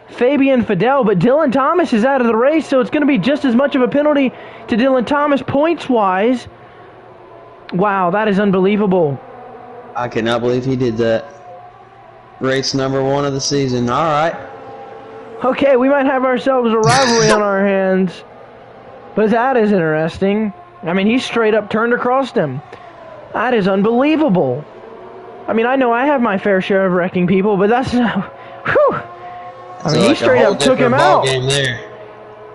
Fabian Fidel, but Dylan Thomas is out of the race, so it's going to be just as much of a penalty to Dylan Thomas points-wise. Wow, that is unbelievable. I cannot believe he did that. Race number 1 of the season. All right. Okay, we might have ourselves a rivalry on our hands, but that is interesting. I mean, he straight up turned across him. That is unbelievable. I mean, I know I have my fair share of wrecking people, but that's... Whew. I mean, he straight up took him out. There.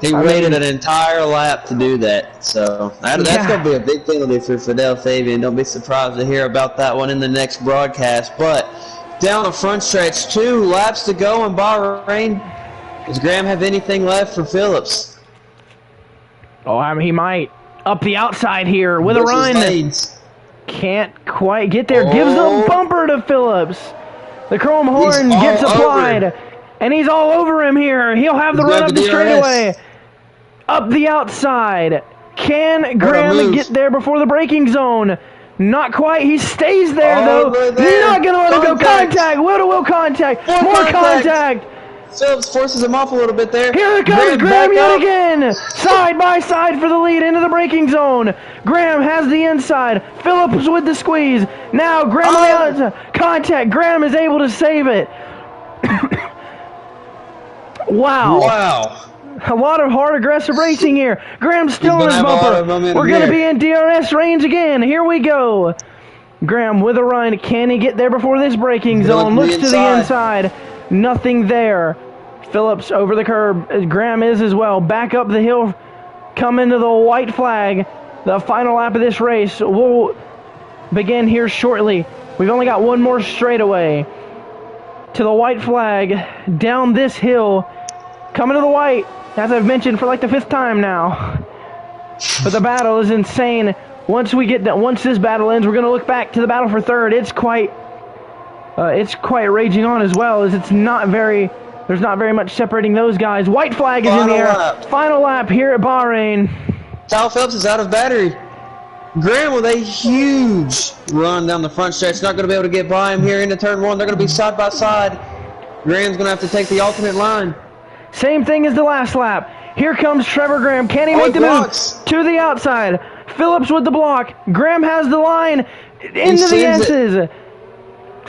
He waited an entire lap to do that. So that's going to be a big penalty for Fidel Fabian. Don't be surprised to hear about that one in the next broadcast. But down the front stretch, 2 laps to go in Bahrain. Does Graham have anything left for Phillips? Oh, I mean, he might. Up the outside here with a run. Can't quite get there. Gives the bumper to Phillips. The chrome horn gets applied. And he's all over him here. He'll have the run up the straightaway. Up the outside. Can Graham get there before the braking zone? Not quite. He stays there, though. Not going to let him go. Contact. Will contact. More contact. Phillips forces him off a little bit there. Here comes Graham yet again. Side by side for the lead into the braking zone. Graham has the inside. Phillips with the squeeze. Now Graham on the outside. Contact. Graham is able to save it. Wow. A lot of hard, aggressive racing here. Graham's still in his bumper. We're going to be in DRS range again. Here we go. Graham with a run. Can he get there before this braking zone? Looks to the inside. Nothing there. Phillips over the curb. Graham is as well. Back up the hill. Coming to the white flag. The final lap of this race will begin here shortly. We've only got one more straightaway. To the white flag. Down this hill. Coming to the white. As I've mentioned for like the 5th time now. But the battle is insane. Once this battle ends, we're going to look back to the battle for 3rd. It's quite raging on as well, as there's not very much separating those guys. White flag is in the air. Final lap here at Bahrain. Kyle Phillips is out of battery. Graham with a huge run down the front stretch. Not going to be able to get by him here into turn 1. They're going to be side by side. Graham's going to have to take the alternate line. Same thing as the last lap. Here comes Trevor Graham. Can he make the move to the outside? Phillips with the block. Graham has the line into the S's.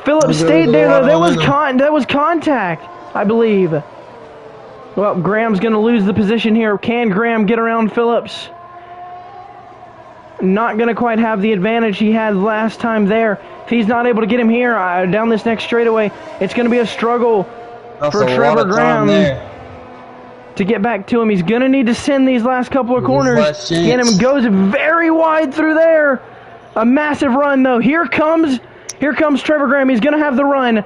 Phillips stayed there though. That was contact, I believe. Well, Graham's going to lose the position here. Can Graham get around Phillips? Not going to quite have the advantage he had last time there. If he's not able to get him here down this next straightaway, it's going to be a struggle for Trevor Graham to get back to him. He's going to need to send these last couple of corners. Get him, goes very wide through there. A massive run though. Here comes Trevor Graham. He's going to have the run.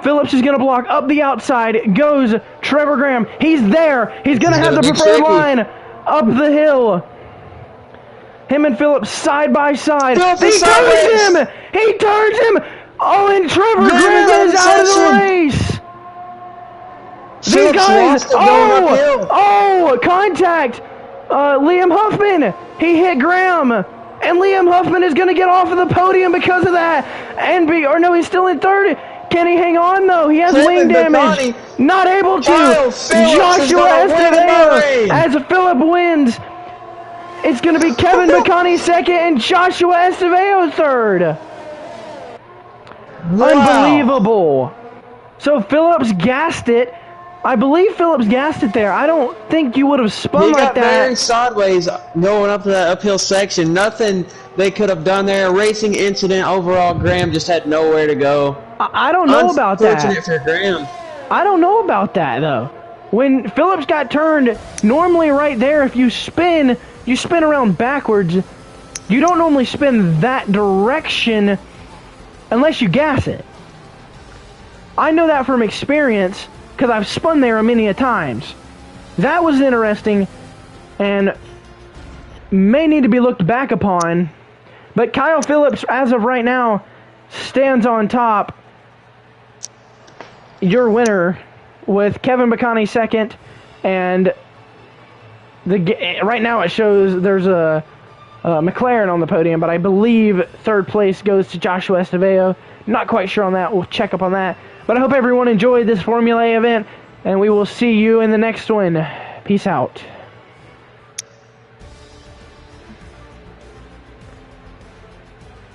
Phillips is going to block up the outside. Goes Trevor Graham. He's there. He's going to have the preferred line up the hill. Him and Phillips side by side. He turns him. He turns him. Oh, and Trevor Graham is out of the race. These guys, contact! Liam Huffman, he hit Graham, and Liam Huffman is going to get off of the podium because of that. He's still in 3rd. Can he hang on though? He has wing damage. Not able to. Joshua Estevao as Philip wins. It's going to be Kevin McConney 2nd and Joshua Estevao 3rd. Wow. Unbelievable. So Phillips gassed it. I believe Phillips gassed it there. I don't think you would have spun like that. He got very sideways going up to that uphill section. Nothing they could have done there. Racing incident overall. Graham just had nowhere to go. I don't know about that. Unfortunate for Graham. I don't know about that, though. When Phillips got turned, normally right there, if you spin around backwards. You don't normally spin that direction unless you gas it. I know that from experience, because I've spun there many a times. That was interesting and may need to be looked back upon. But Kyle Phillips, as of right now, stands on top. Your winner with Kevin McConney 2nd. And right now it shows there's a McLaren on the podium, but I believe 3rd place goes to Joshua Estevao. Not quite sure on that. We'll check up on that. But I hope everyone enjoyed this Formula A event, and we will see you in the next one. Peace out.